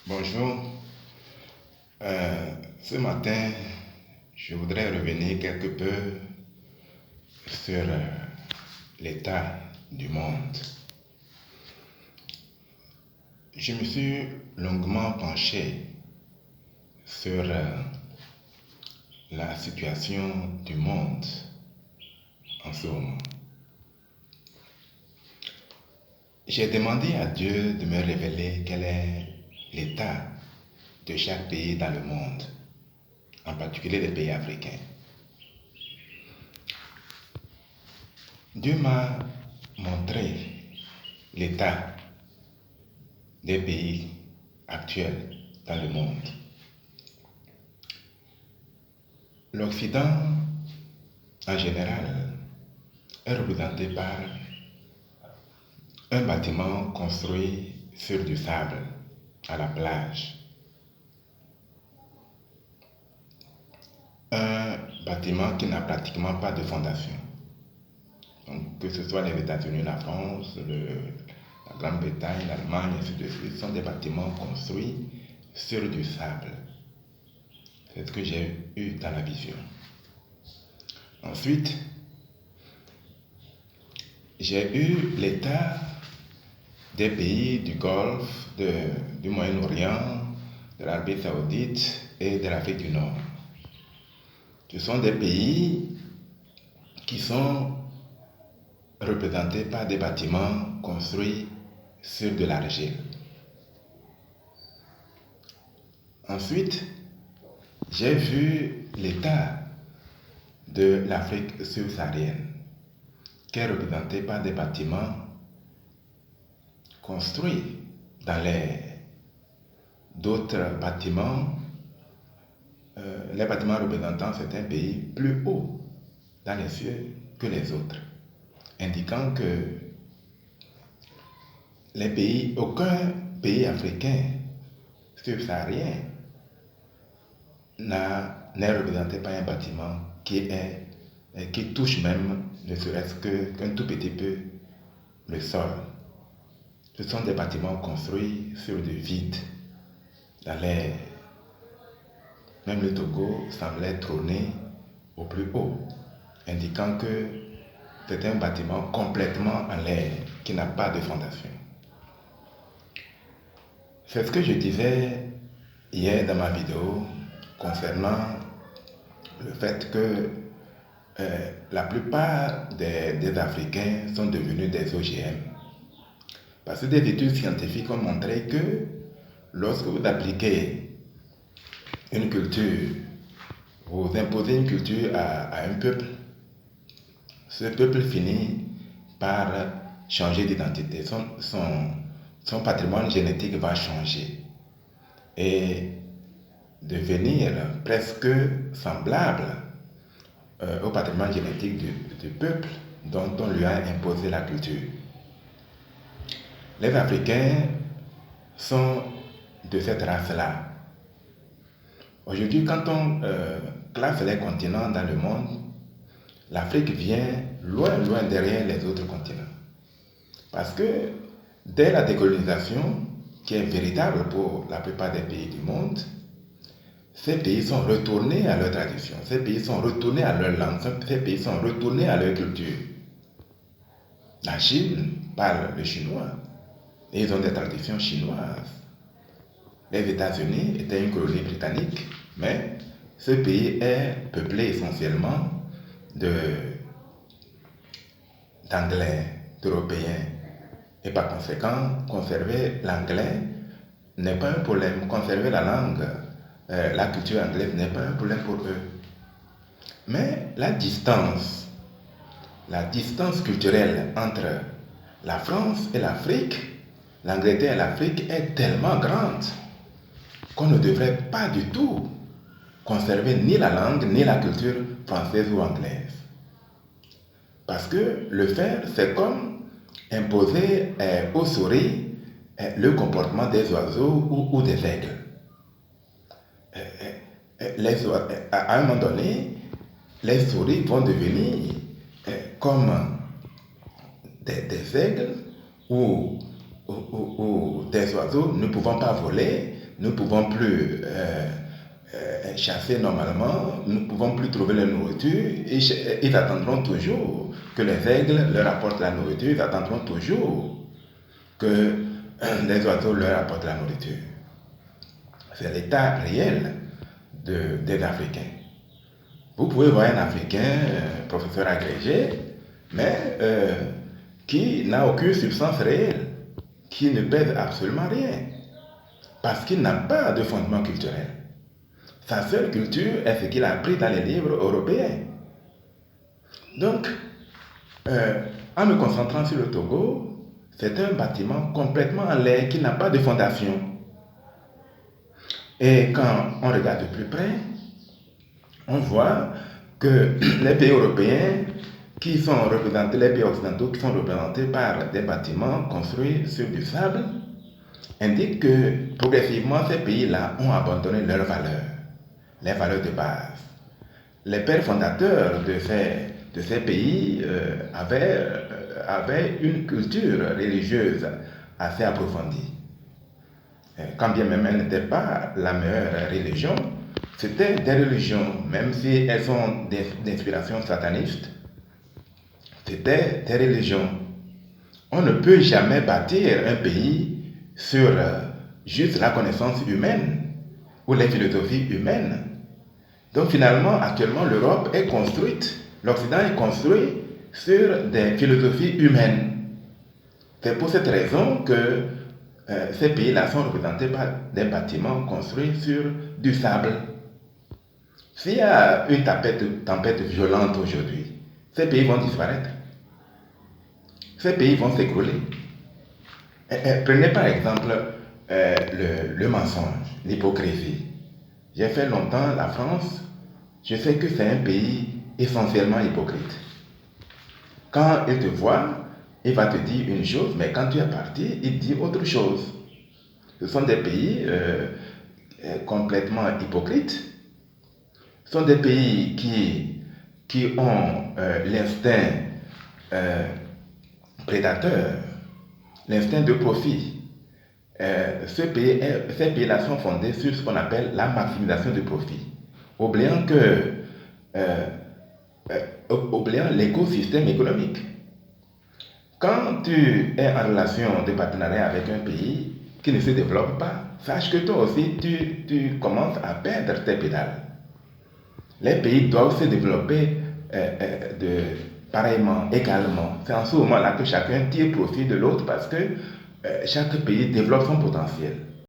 Bonjour. Ce matin, je voudrais revenir quelque peu sur l'état du monde. Je me suis longuement penché sur la situation du monde en ce moment. J'ai demandé à Dieu de me révéler quel est l'état de chaque pays dans le monde, en particulier les pays africains. Dieu m'a montré l'état des pays actuels dans le monde. L'Occident, en général, est représenté par un bâtiment construit sur du sable, à la plage. Un bâtiment qui n'a pratiquement pas de fondation. Donc, que ce soit les États-Unis, la France, la Grande-Bretagne, l'Allemagne, ainsi de suite, sont des bâtiments construits sur du sable. C'est ce que j'ai eu dans la vision. Ensuite, j'ai eu l'état des pays du Golfe, du Moyen-Orient, de l'Arabie Saoudite et de l'Afrique du Nord. Ce sont des pays qui sont représentés par des bâtiments construits sur de l'argile. Ensuite, j'ai vu l'état de l'Afrique subsaharienne, qui est représentée par des bâtiments construits dans d'autres bâtiments, les bâtiments représentant certains pays plus hauts dans les cieux que les autres, indiquant que aucun pays africain subsaharien n'est représenté par un bâtiment qui touche même, ne serait-ce qu'un tout petit peu, le sol. Ce sont des bâtiments construits sur du vide. Même le Togo semblait trôner au plus haut, indiquant que c'est un bâtiment complètement en l'air, qui n'a pas de fondation. C'est ce que je disais hier dans ma vidéo concernant le fait que la plupart des Africains sont devenus des OGM. Parce que des études scientifiques ont montré que lorsque vous appliquez une culture, vous imposez une culture à un peuple, ce peuple finit par changer d'identité. Son patrimoine génétique va changer et devenir presque semblable au patrimoine génétique du peuple dont on lui a imposé la culture. Les Africains sont de cette race-là. Aujourd'hui, quand on classe les continents dans le monde, l'Afrique vient loin derrière les autres continents. Parce que dès la décolonisation, qui est véritable pour la plupart des pays du monde, ces pays sont retournés à leur tradition, ces pays sont retournés à leur langue, ces pays sont retournés à leur culture. La Chine parle le chinois et ils ont des traditions chinoises. Les États-Unis étaient une colonie britannique, mais ce pays est peuplé essentiellement d'Anglais, d'Européens. Et par conséquent, conserver l'anglais n'est pas un problème. Conserver la langue, la culture anglaise n'est pas un problème pour eux. Mais la distance culturelle entre la France et l'Afrique, l'Angleterre et l'Afrique est tellement grande qu'on ne devrait pas du tout conserver ni la langue ni la culture française ou anglaise. Parce que le faire, c'est comme imposer aux souris le comportement des oiseaux ou des aigles. À un moment donné, les souris vont devenir comme des aigles ou des oiseaux ne pouvant pas voler, nous ne pouvons plus chasser normalement, nous ne pouvons plus trouver la nourriture, et ils attendront toujours que les aigles leur apportent la nourriture, ils attendront toujours que les oiseaux leur apportent la nourriture. C'est l'état réel des Africains. Vous pouvez voir un Africain, professeur agrégé, mais qui n'a aucune substance réelle, qui ne pèse absolument rien, parce qu'il n'a pas de fondement culturel. Sa seule culture est ce qu'il a appris dans les livres européens. Donc, en me concentrant sur le Togo, c'est un bâtiment complètement en l'air qui n'a pas de fondation. Et quand on regarde de plus près, on voit que les pays européens qui sont représentés, les pays occidentaux qui sont représentés par des bâtiments construits sur du sable, indiquent que progressivement ces pays-là ont abandonné leurs valeurs, les valeurs de base. Les pères fondateurs de ces pays avaient une culture religieuse assez approfondie. Quand bien même elles n'étaient pas la meilleure religion, c'était des religions, même si elles sont d'inspiration sataniste, c'était des religions. On ne peut jamais bâtir un pays sur juste la connaissance humaine ou les philosophies humaines. Donc finalement, actuellement, l'Europe est construite, l'Occident est construit sur des philosophies humaines. C'est pour cette raison que ces pays-là sont représentés par des bâtiments construits sur du sable. S'il y a une tempête violente aujourd'hui, ces pays vont disparaître. Ces pays vont s'écrouler. Prenez par exemple le mensonge, l'hypocrisie. J'ai fait longtemps la France, je sais que c'est un pays essentiellement hypocrite. Quand il te voit, il va te dire une chose, mais quand tu es parti, il dit autre chose. Ce sont des pays complètement hypocrites. Ce sont des pays qui ont l'instinct prédateur, l'instinct de profit. Ces pays-là sont fondés sur ce qu'on appelle la maximisation du profit, oubliant l'écosystème économique. Quand tu es en relation de partenariat avec un pays qui ne se développe pas, sache que toi aussi, tu commences à perdre tes pédales. Les pays doivent se développer pareillement, également. C'est en ce moment-là que chacun tire profit de l'autre parce que chaque pays développe son potentiel.